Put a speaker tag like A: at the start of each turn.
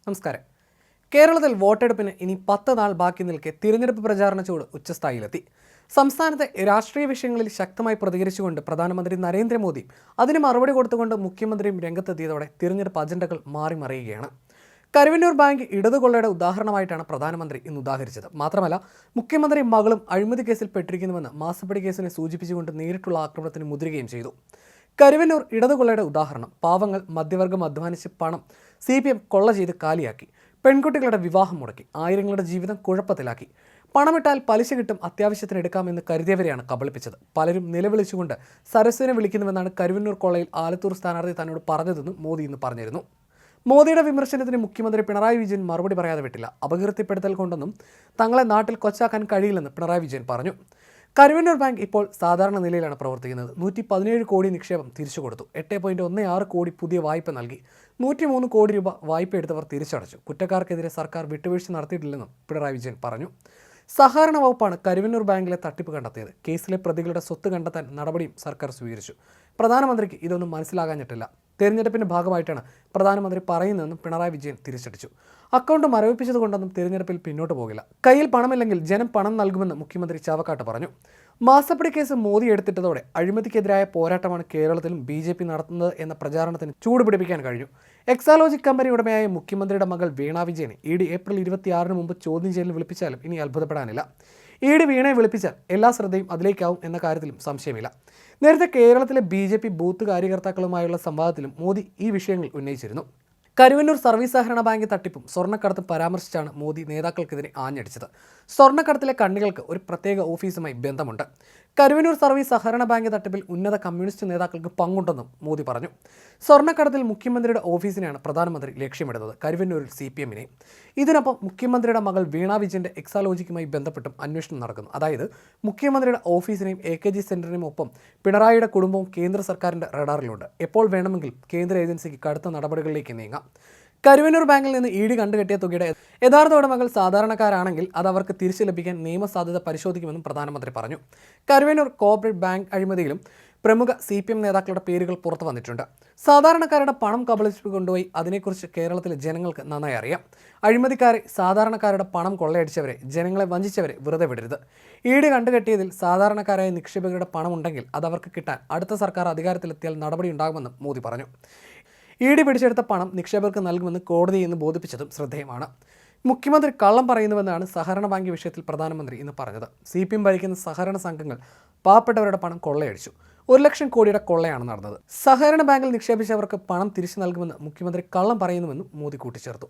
A: നമസ്കാരം. കേരളത്തിൽ വോട്ടെടുപ്പിന് ഇനി 10 നാൾ ബാക്കി നിൽക്കെ തിരഞ്ഞെടുപ്പ് പ്രചാരണ ചൂട് ഉച്ചസ്ഥായിയിലെത്തി. സംസ്ഥാനത്തെ രാഷ്ട്രീയ വിഷയങ്ങളിൽ ശക്തമായി പ്രതികരിച്ചുകൊണ്ട് പ്രധാനമന്ത്രി നരേന്ദ്രമോദി അതിന് മറുപടി കൊടുത്തുകൊണ്ട് മുഖ്യമന്ത്രിയും രംഗത്തെത്തിയതോടെ തിരഞ്ഞെടുപ്പ് അജണ്ടകൾ മാറിമറിയുകയാണ്. കരുവന്നൂർ ബാങ്ക് ഇടതുകൊള്ളയുടെ ഉദാഹരണമായിട്ടാണ് പ്രധാനമന്ത്രി ഇന്ന് ഉദാഹരിച്ചത്. മാത്രമല്ല, മുഖ്യമന്ത്രി മകളും അഴിമതി കേസിൽ പെട്ടിരിക്കുന്നുവെന്ന് മാസപ്പടി കേസിനെ സൂചിപ്പിച്ചുകൊണ്ട് നേരിട്ടുള്ള ആക്രമണത്തിന് മുതിരുകയും ചെയ്തു. കരുവന്നൂർ ഇടതുകൊള്ളയുടെ ഉദാഹരണം: പാവങ്ങൾ, മധ്യവർഗം അധ്വാനിച്ച് പണം CPM കൊള്ള ചെയ്ത് കാലിയാക്കി, പെൺകുട്ടികളുടെ വിവാഹം മുടക്കി, ആയിരങ്ങളുടെ ജീവിതം കുഴപ്പത്തിലാക്കി, പണമിട്ടാൽ പലിശ കിട്ടും, അത്യാവശ്യത്തിന് എടുക്കാമെന്ന് കരുതിയവരെയാണ് കബളിപ്പിച്ചത്. പലരും നിലവിളിച്ചുകൊണ്ട് സരസ്വനെ വിളിക്കുന്നുവെന്നാണ് കരുവന്നൂർ കൊള്ളയിൽ ആലത്തൂർ സ്ഥാനാർത്ഥി തന്നോട് പറഞ്ഞതെന്നും മോദി ഇന്ന് പറഞ്ഞിരുന്നു. മോദിയുടെ വിമർശനത്തിന് മുഖ്യമന്ത്രി പിണറായി വിജയൻ മറുപടി പറയാതെ വിട്ടില്ല. അപകീർത്തിപ്പെടുത്തൽ കൊണ്ടൊന്നും തങ്ങളെ നാട്ടിൽ കൊച്ചാക്കാൻ കഴിയില്ലെന്ന് പിണറായി വിജയൻ പറഞ്ഞു. കരുവന്നൂർ ബാങ്ക് ഇപ്പോൾ സാധാരണ നിലയിലാണ് പ്രവർത്തിക്കുന്നത്. 117 കോടി നിക്ഷേപം തിരിച്ചു കൊടുത്തു. 8.16 കോടി പുതിയ വായ്പ നൽകി. 103 കോടി രൂപ വായ്പ എടുത്തവർ തിരിച്ചടച്ചു. കുറ്റക്കാർക്കെതിരെ സർക്കാർ വിട്ടുവീഴ്ച നടത്തിയിട്ടില്ലെന്നും പിണറായി വിജയൻ പറഞ്ഞു. സഹകരണ വകുപ്പാണ് കരുവന്നൂർ ബാങ്കിലെ തട്ടിപ്പ് കണ്ടെത്തിയത്. കേസിലെ പ്രതികളുടെ സ്വത്ത് കണ്ടെത്താൻ നടപടിയും സർക്കാർ സ്വീകരിച്ചു. പ്രധാനമന്ത്രിക്ക് ഇതൊന്നും മനസ്സിലാകാഞ്ഞിട്ടില്ല. തെരഞ്ഞെടുപ്പിന്റെ ഭാഗമായിട്ടാണ് പ്രധാനമന്ത്രി പറയുന്നതെന്നും പിണറായി വിജയൻ തിരിച്ചടിച്ചു. അക്കൗണ്ട് മരവിപ്പിച്ചതുകൊണ്ടൊന്നും തിരഞ്ഞെടുപ്പിൽ പിന്നോട്ട് പോകില്ല. കയ്യിൽ പണമില്ലെങ്കിൽ ജനം പണം നൽകുമെന്ന് മുഖ്യമന്ത്രി ചാവക്കാട്ട് പറഞ്ഞു. മാസപ്പടി കേസ് മോദി എടുത്തിട്ടതോടെ അഴിമതിക്കെതിരായ പോരാട്ടമാണ് കേരളത്തിലും BJP നടത്തുന്നത് എന്ന പ്രചാരണത്തിന് ചൂടുപിടിപ്പിക്കാൻ കഴിഞ്ഞു. എക്സാലോജിക് കമ്പനി ഉടമയായ മുഖ്യമന്ത്രിയുടെ മകൾ വീണ വിജയനെ ED ഏപ്രിൽ 26 മുമ്പ് ചോദ്യം ചെയ്യലിൽ വിളിപ്പിച്ചാലും ഇനി അത്ഭുതപ്പെടാനില്ല. ED വീണയെ വിളിപ്പിച്ചാൽ എല്ലാ ശ്രദ്ധയും അതിലേക്കാവും എന്ന കാര്യത്തിലും സംശയമില്ല. നേരത്തെ കേരളത്തിലെ BJP ബൂത്ത് കാര്യകർത്താക്കളുമായുള്ള സംവാദത്തിലും മോദി ഈ വിഷയങ്ങൾ ഉന്നയിച്ചിരുന്നു. കരുവന്നൂർ സർവീസ് സഹകരണ ബാങ്ക് തട്ടിപ്പും സ്വർണ്ണക്കടത്തും പരാമർശിച്ചാണ് മോദി നേതാക്കൾക്കെതിരെ ആഞ്ഞടിച്ചത്. സ്വർണ്ണക്കടത്തിലെ കണ്ണികൾക്ക് ഒരു പ്രത്യേക ഓഫീസുമായി ബന്ധമുണ്ട്. കരുവന്നൂർ സർവീസ് സഹകരണ ബാങ്ക് തട്ടിപ്പിൽ ഉന്നത കമ്മ്യൂണിസ്റ്റ് നേതാക്കൾക്ക് പങ്കുണ്ടെന്നും മോദി പറഞ്ഞു. സ്വർണ്ണക്കടത്തിൽ മുഖ്യമന്ത്രിയുടെ ഓഫീസിനെയാണ് പ്രധാനമന്ത്രി ലക്ഷ്യമിടുന്നത്, കരുവന്നൂരിൽ CPMനെ. ഇതിനൊപ്പം മുഖ്യമന്ത്രിയുടെ മകൾ വീണ വിജയന്റെ എക്സാലോജിക്കുമായി ബന്ധപ്പെട്ടും അന്വേഷണം നടക്കുന്നു. അതായത് മുഖ്യമന്ത്രിയുടെ ഓഫീസിനെയും AKG സെന്ററിനെയും ഒപ്പം പിണറായിയുടെ കുടുംബവും കേന്ദ്ര സർക്കാരിന്റെ റഡാറിലുണ്ട്. എപ്പോൾ വേണമെങ്കിലും കേന്ദ്ര ഏജൻസിക്ക് കടുത്ത നടപടികളിലേക്ക് നീങ്ങാം. കരുവന്നൂർ ബാങ്കിൽ നിന്ന് ED കണ്ടുകെട്ടിയ തുകയുടെ യഥാർത്ഥ ഉടമകൾ സാധാരണക്കാരാണെങ്കിൽ അത് അവർക്ക് തിരിച്ചു ലഭിക്കാൻ നിയമസാധ്യത പരിശോധിക്കുമെന്നും പ്രധാനമന്ത്രി പറഞ്ഞു. കരുവന്നൂർ കോർപ്പറേറ്റ് ബാങ്ക് അഴിമതിയിലും പ്രമുഖ CPM നേതാക്കളുടെ പേരുകൾ പുറത്തു വന്നിട്ടുണ്ട്. സാധാരണക്കാരുടെ പണം കബളിച്ചു കൊണ്ടുപോയി അതിനെക്കുറിച്ച് കേരളത്തിലെ ജനങ്ങൾക്ക് നന്നായി അറിയാം. അഴിമതിക്കാരെ, സാധാരണക്കാരുടെ പണം കൊള്ളയടിച്ചവരെ, ജനങ്ങളെ വഞ്ചിച്ചവരെ വെറുതെ വിടരുത്. ED കണ്ടുകെട്ടിയതിൽ സാധാരണക്കാരായ നിക്ഷേപകരുടെ പണം ഉണ്ടെങ്കിൽ അത് അവർക്ക് കിട്ടാൻ അടുത്ത സർക്കാർ അധികാരത്തിലെത്തിയാൽ നടപടിയുണ്ടാകുമെന്നും മോദി പറഞ്ഞു. ED പിടിച്ചെടുത്ത പണം നിക്ഷേപകർക്ക് നൽകുമെന്ന് കോടതി എന്ന് ബോധിപ്പിച്ചതും ശ്രദ്ധേയമാണ്. മുഖ്യമന്ത്രി കള്ളം പറയുന്നുവെന്നാണ് സഹകരണ ബാങ്ക് വിഷയത്തിൽ പ്രധാനമന്ത്രി ഇന്ന് പറഞ്ഞത്. CPM ഭരിക്കുന്ന സഹകരണ സംഘങ്ങൾ പാവപ്പെട്ടവരുടെ പണം കൊള്ളയടിച്ചു. 1 ലക്ഷം കോടിയുടെ കൊള്ളയാണ് നടന്നത്. സഹകരണ ബാങ്കിൽ നിക്ഷേപിച്ചവർക്ക് പണം തിരിച്ചു നൽകുമെന്ന് മുഖ്യമന്ത്രി കള്ളം പറയുന്നുവെന്നും മോദി കൂട്ടിച്ചേർത്തു.